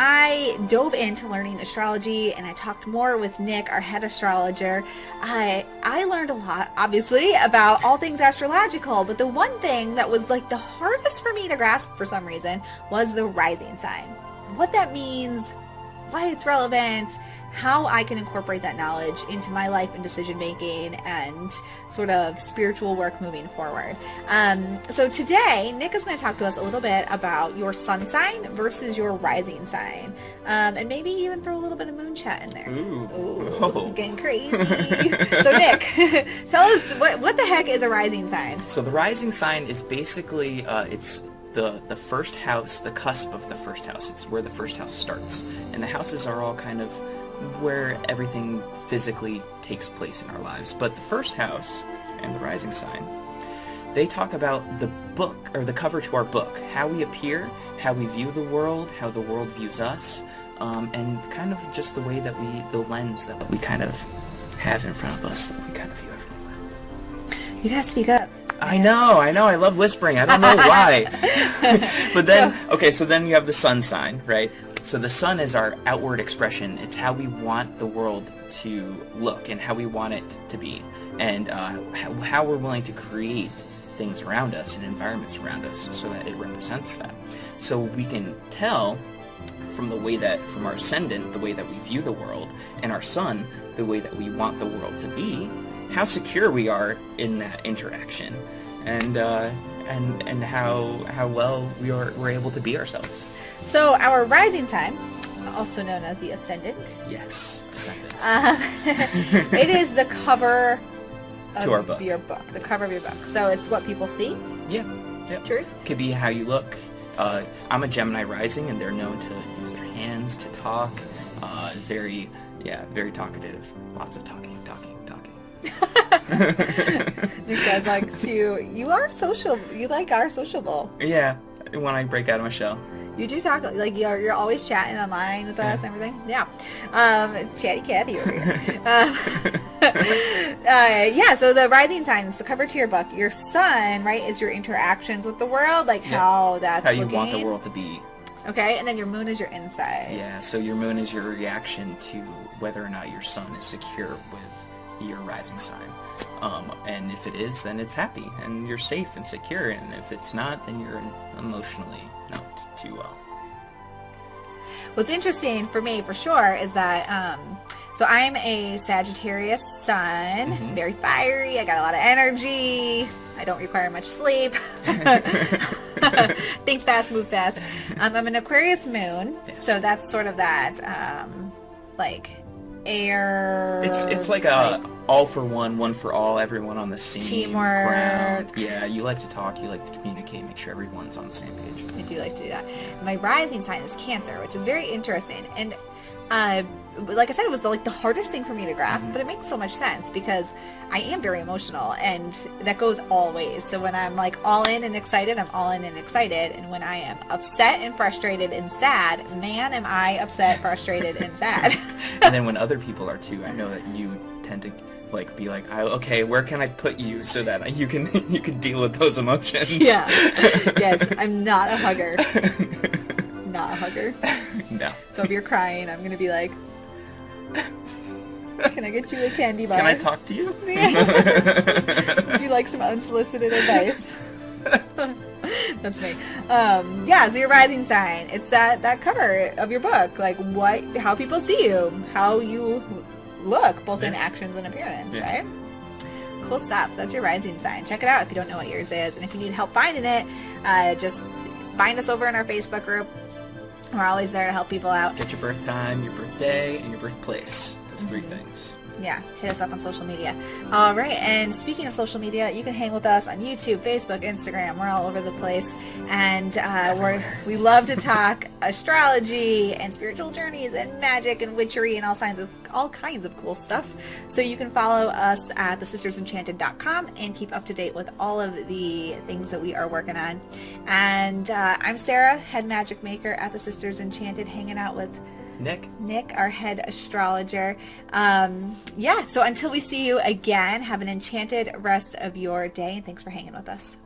I dove into learning astrology and I talked more with Nick, our head astrologer, I learned a lot, obviously, about all things astrological, but the one thing that was like the hardest for me to grasp for some reason was the rising sign. What that means, why it's relevant, how I can incorporate that knowledge into my life and decision making and sort of spiritual work moving forward. So today, Nick is going to talk to us a little bit about your sun sign versus your rising sign. And maybe even throw a little bit of moon chat in there. Ooh. Getting crazy. So Nick, tell us, what the heck is a rising sign? So the rising sign is basically, it's the first house, the cusp of the first house. It's where the first house starts. And the houses are all kind of where everything physically takes place in our lives. But the first house and the rising sign, they talk about the book, or the cover to our book, how we appear, how we view the world, how the world views us, and kind of just the way that the lens that we kind of have in front of us, that we kind of view everything with. You gotta speak up. I know, I love whispering, I don't know why. But then, okay, so then you have the sun sign, right? So the sun is our outward expression. It's how we want the world to look and how we want it to be, and how we're willing to create things around us and environments around us so that it represents that. So we can tell from our ascendant, the way that we view the world, and our sun, the way that we want the world to be, how secure we are in that interaction, and how well we're able to be ourselves. So our rising sign, also known as the ascendant. Yes, ascendant. It is the cover of our book. Your book. The cover of your book. So it's what people see? Yeah. Yep. True? Could be how you look. I'm a Gemini rising, and they're known to use their hands to talk. Very talkative. Lots of talking. These guys like to... You are social. You are sociable. Yeah, when I break out of my shell. You do talk, like you're always chatting online with us and everything. Yeah. Chatty Cathy over here. So the rising sign is the cover to your book. Your sun, right, is your interactions with the world, like how that's how you looking. Want the world to be. Okay, and then your moon is your inside. Yeah, so your moon is your reaction to whether or not your sun is secure with your rising sign. And if it is, then it's happy, and you're safe and secure, and if it's not, then you're emotionally not too well. What's interesting for me, for sure, is that, so I'm a Sagittarius sun, very fiery, I got a lot of energy, I don't require much sleep, think fast, move fast. I'm an Aquarius moon, so that's sort of that, like, air... It's like a all for one for all, everyone on the same teamwork. ground. Yeah, you like to talk, you like to communicate, make sure everyone's on the same page. I do like to do that. My rising sign is Cancer, which is very interesting. And like I said, it was the hardest thing for me to grasp, but it makes so much sense because I am very emotional, and that goes all ways. So when I'm like all in and excited, I'm all in and excited. And when I am upset and frustrated and sad, man, am I upset, frustrated, and sad. And then when other people are too, I know that you tend to be like, okay, where can I put you so that you can deal with those emotions? Yeah. Yes, I'm not a hugger. Not a hugger. No. So if you're crying, I'm gonna be like, can I get you a candy bar? Can I talk to you? Would you like some unsolicited advice? That's me. So your rising sign, it's that cover of your book, like how people see you, how you look, both in actions and appearance, right? Cool stuff. That's your rising sign. Check it out if you don't know what yours is, and if you need help finding it, just find us over in our Facebook group. We're always there to help people out. Get your birth time, your birthday, and your birthplace. Those three things. Yeah, hit us up on social media. All right, and speaking of social media, you can hang with us on YouTube, Facebook, Instagram. We're all over the place, and we love to talk astrology and spiritual journeys and magic and witchery and all kinds of cool stuff. So you can follow us at thesistersenchanted.com and keep up to date with all of the things that we are working on. And I'm Sarah, head magic maker at the Sisters Enchanted, hanging out with Nick, our head astrologer. So until we see you again, have an enchanted rest of your day, and thanks for hanging with us.